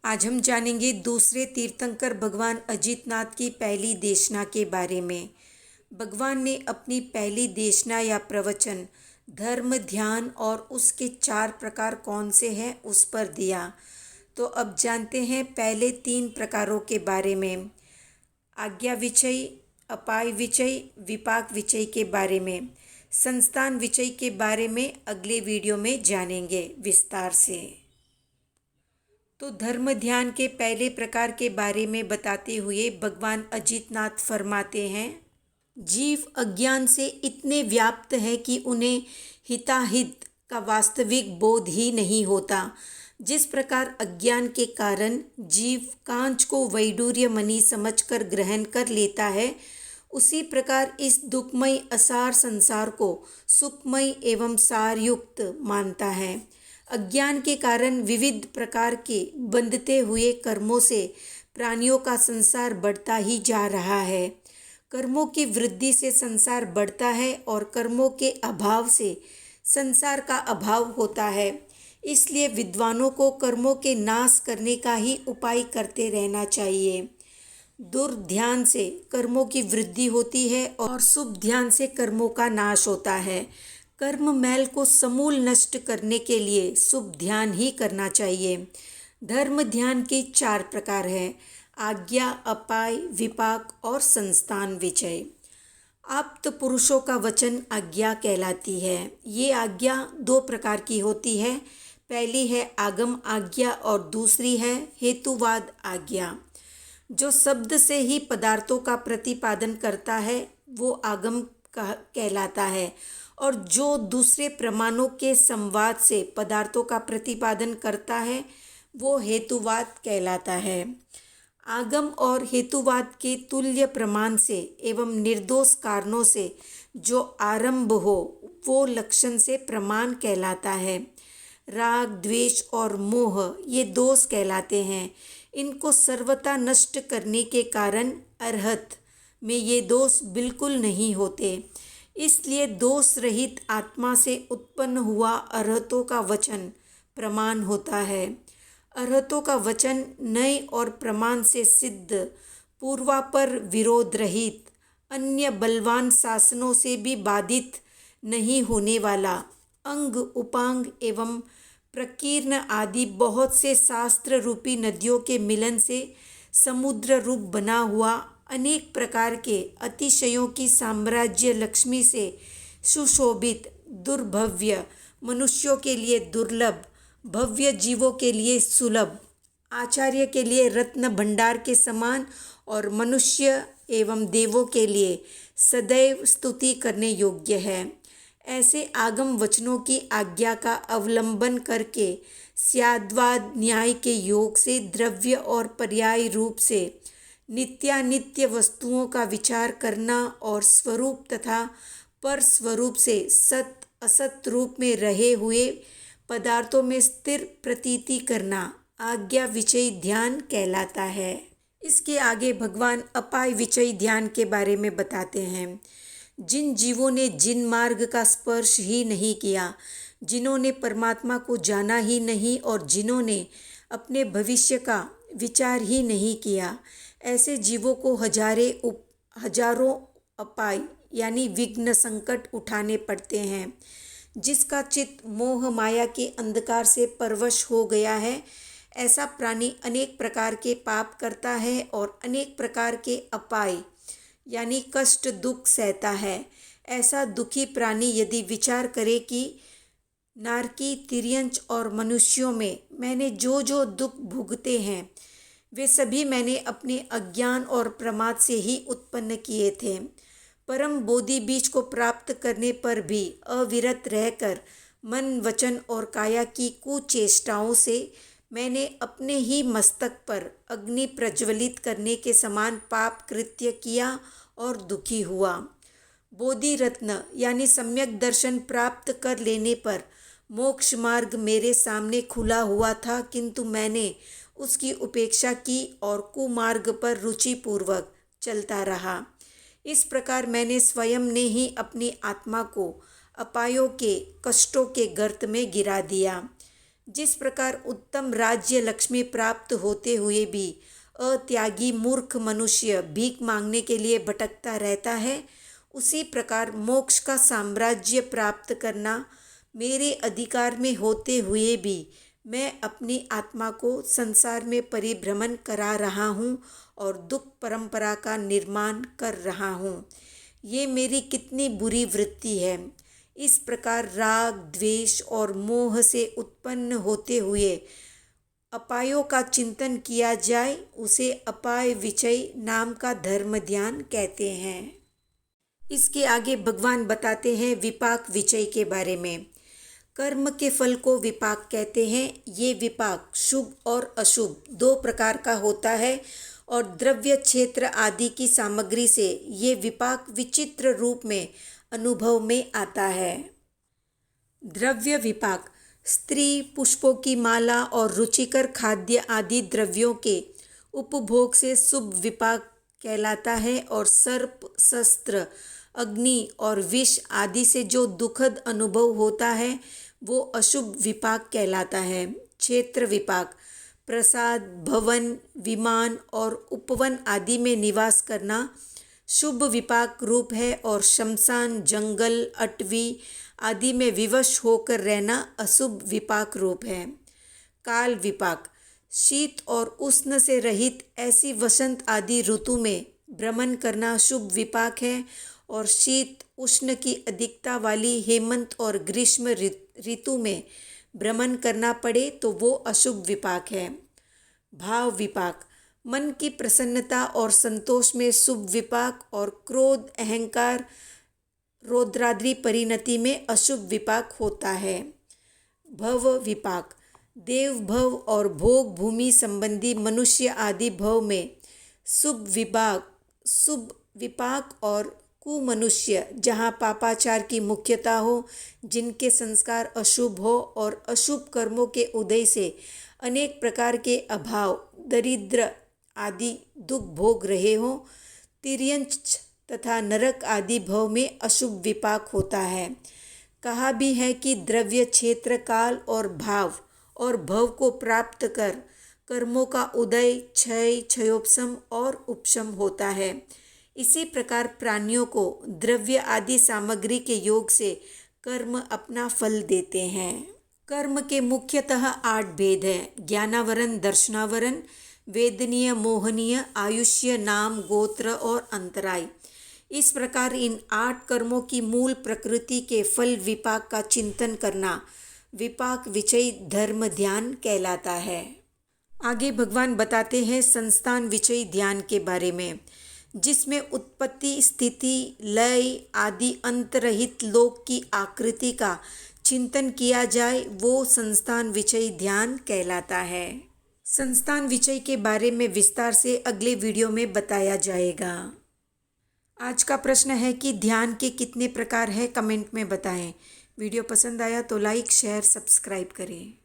आज हम जानेंगे दूसरे तीर्थंकर भगवान अजितनाथ की पहली देशना के बारे में। भगवान ने अपनी पहली देशना या प्रवचन धर्म, ध्यान और उसके 4 प्रकार कौन से हैं उस पर दिया। तो अब जानते हैं पहले 3 प्रकारों के बारे में। आज्ञा विचय, अपाय विचय, विपाक विचय के बारे में। संस्थान विचय के बारे में अगले वीडियो में जानेंगे विस्तार से। तो धर्म ध्यान के पहले प्रकार के बारे में बताते हुए भगवान अजितनाथ फरमाते हैं, जीव अज्ञान से इतने व्याप्त है कि उन्हें हिताहित का वास्तविक बोध ही नहीं होता। जिस प्रकार अज्ञान के कारण जीव कांच को वैडूर्य मणि समझकर ग्रहण कर लेता है, उसी प्रकार इस दुखमय असार संसार को सुखमय एवं सारयुक्त मानता है। अज्ञान के कारण विविध प्रकार के बंधते हुए कर्मों से प्राणियों का संसार बढ़ता ही जा रहा है। कर्मों की वृद्धि से संसार बढ़ता है और कर्मों के अभाव से संसार का अभाव होता है। इसलिए विद्वानों को कर्मों के नाश करने का ही उपाय करते रहना चाहिए। दुर्ध्यान से कर्मों की वृद्धि होती है और शुभ ध्यान से कर्मों का नाश होता है। कर्म मैल को समूल नष्ट करने के लिए शुभ ध्यान ही करना चाहिए। धर्म ध्यान के 4 प्रकार हैं, आज्ञा, अपाय, विपाक और संस्थान विचय। आप्त पुरुषों का वचन आज्ञा कहलाती है। ये आज्ञा 2 प्रकार की होती है। पहली है आगम आज्ञा और दूसरी है हेतुवाद आज्ञा। जो शब्द से ही पदार्थों का प्रतिपादन करता है वो आगम कहलाता है, और जो दूसरे प्रमाणों के संवाद से पदार्थों का प्रतिपादन करता है वो हेतुवाद कहलाता है। आगम और हेतुवाद के तुल्य प्रमाण से एवं निर्दोष कारणों से जो आरंभ हो वो लक्षण से प्रमाण कहलाता है। राग, द्वेष और मोह ये दोष कहलाते हैं। इनको सर्वथा नष्ट करने के कारण अरहत में ये दोष बिल्कुल नहीं होते। इसलिए दोष रहित आत्मा से उत्पन्न हुआ अरहतों का वचन प्रमाण होता है। अरहतों का वचन नए और प्रमाण से सिद्ध, पूर्वापर विरोध रहित, अन्य बलवान शासनों से भी बाधित नहीं होने वाला, अंग, उपांग एवं प्रकीर्ण आदि बहुत से शास्त्र रूपी नदियों के मिलन से समुद्र रूप बना हुआ, अनेक प्रकार के अतिशयों की साम्राज्य लक्ष्मी से सुशोभित, दुर्भव्य, मनुष्यों के लिए दुर्लभ, भव्य जीवों के लिए सुलभ, आचार्य के लिए रत्न भंडार के समान और मनुष्य एवं देवों के लिए सदैव स्तुति करने योग्य है। ऐसे आगम वचनों की आज्ञा का अवलंबन करके स्याद्वाद न्याय के योग से द्रव्य और पर्याय रूप से नित्यानित्य वस्तुओं का विचार करना और स्वरूप तथा पर स्वरूप से सत असत रूप में रहे हुए पदार्थों में स्थिर प्रतीति करना आज्ञा विचय ध्यान कहलाता है। इसके आगे भगवान अपाय विचय ध्यान के बारे में बताते हैं। जिन जीवों ने जिन मार्ग का स्पर्श ही नहीं किया, जिन्होंने परमात्मा को जाना ही नहीं और जिन्होंने अपने भविष्य का विचार ही नहीं किया, ऐसे जीवों को हजारों अपाय यानी विघ्न संकट उठाने पड़ते हैं। जिसका चित्त मोह माया के अंधकार से परवश हो गया है, ऐसा प्राणी अनेक प्रकार के पाप करता है और अनेक प्रकार के अपाय यानी कष्ट दुख सहता है। ऐसा दुखी प्राणी यदि विचार करे कि नारकी, तिर्यंच और मनुष्यों में मैंने जो जो दुख भुगते हैं वे सभी मैंने अपने अज्ञान और प्रमाद से ही उत्पन्न किए थे। परम बोधि बीज को प्राप्त करने पर भी अविरत रहकर मन, वचन और काया की कुचेष्टाओं से मैंने अपने ही मस्तक पर अग्नि प्रज्वलित करने के समान पाप कृत्य किया और दुखी हुआ। बोधि रत्न यानी सम्यक दर्शन प्राप्त कर लेने पर मोक्ष मार्ग मेरे सामने खुला हुआ था, किंतु मैंने उसकी उपेक्षा की और कुमार्ग पर रुचि पूर्वक चलता रहा। इस प्रकार मैंने स्वयं ने ही अपनी आत्मा को अपायों के कष्टों के गर्त में गिरा दिया। जिस प्रकार उत्तम राज्य लक्ष्मी प्राप्त होते हुए भी अत्यागी मूर्ख मनुष्य भीख मांगने के लिए भटकता रहता है, उसी प्रकार मोक्ष का साम्राज्य प्राप्त करना मेरे अधिकार में होते हुए भी मैं अपनी आत्मा को संसार में परिभ्रमण करा रहा हूँ और दुख परंपरा का निर्माण कर रहा हूँ। ये मेरी कितनी बुरी वृत्ति है। इस प्रकार राग, द्वेष और मोह से उत्पन्न होते हुए अपायों का चिंतन किया जाए, उसे अपाय विचय नाम का धर्म ध्यान कहते हैं। इसके आगे भगवान बताते हैं विपाक विचय के बारे में। कर्म के फल को विपाक कहते हैं। ये विपाक शुभ और अशुभ दो प्रकार का होता है और द्रव्य, क्षेत्र आदि की सामग्री से ये विपाक विचित्र रूप में अनुभव में आता है। द्रव्य विपाक स्त्री, पुष्पों की माला और रुचिकर खाद्य आदि द्रव्यों के उपभोग से शुभ विपाक कहलाता है और सर्प, शस्त्र, अग्नि और विष आदि से जो दुखद अनुभव होता है वो अशुभ विपाक कहलाता है। क्षेत्र विपाक प्रसाद, भवन, विमान और उपवन आदि में निवास करना शुभ विपाक रूप है और शमशान, जंगल, अटवी आदि में विवश होकर रहना अशुभ विपाक रूप है। काल विपाक शीत और उष्ण से रहित ऐसी वसंत आदि ऋतु में भ्रमण करना शुभ विपाक है और शीत उष्ण की अधिकता वाली हेमंत और ग्रीष्म ऋतु में भ्रमण करना पड़े तो वो अशुभ विपाक है। भाव विपाक मन की प्रसन्नता और संतोष में शुभ विपाक और क्रोध, अहंकार, रौद्रादि परिणति में अशुभ विपाक होता है। भव विपाक देव भव और भोग भूमि संबंधी मनुष्य आदि भव में शुभ विपाक और कुमनुष्य जहाँ पापाचार की मुख्यता हो, जिनके संस्कार अशुभ हो और अशुभ कर्मों के उदय से अनेक प्रकार के अभाव, दरिद्र आदि दुख भोग रहे हो, तिर्यंच तथा नरक आदि भव में अशुभ विपाक होता है। कहा भी है कि द्रव्य, क्षेत्र, काल और भव को प्राप्त कर कर्मों का उदय, क्षय, क्षयोपशम और उपशम होता है। इसी प्रकार प्राणियों को द्रव्य आदि सामग्री के योग से कर्म अपना फल देते हैं। कर्म के मुख्यतः 8 भेद हैं: ज्ञानावरण, दर्शनावरण, वेदनीय, मोहनीय, आयुष्य, नाम, गोत्र और अंतराय। इस प्रकार इन 8 कर्मों की मूल प्रकृति के फल विपाक का चिंतन करना विपाक विचय धर्म ध्यान कहलाता है। आगे भगवान बताते हैं संस्थान विचय ध्यान के बारे में, जिसमें उत्पत्ति, स्थिति, लय आदि अंतरहित लोक की आकृति का चिंतन किया जाए, वो संस्थान विचय ध्यान कहलाता है। संस्थान विचय के बारे में विस्तार से अगले वीडियो में बताया जाएगा। आज का प्रश्न है कि ध्यान के कितने प्रकार हैं, कमेंट में बताएं। वीडियो पसंद आया तो लाइक, शेयर, सब्सक्राइब करें।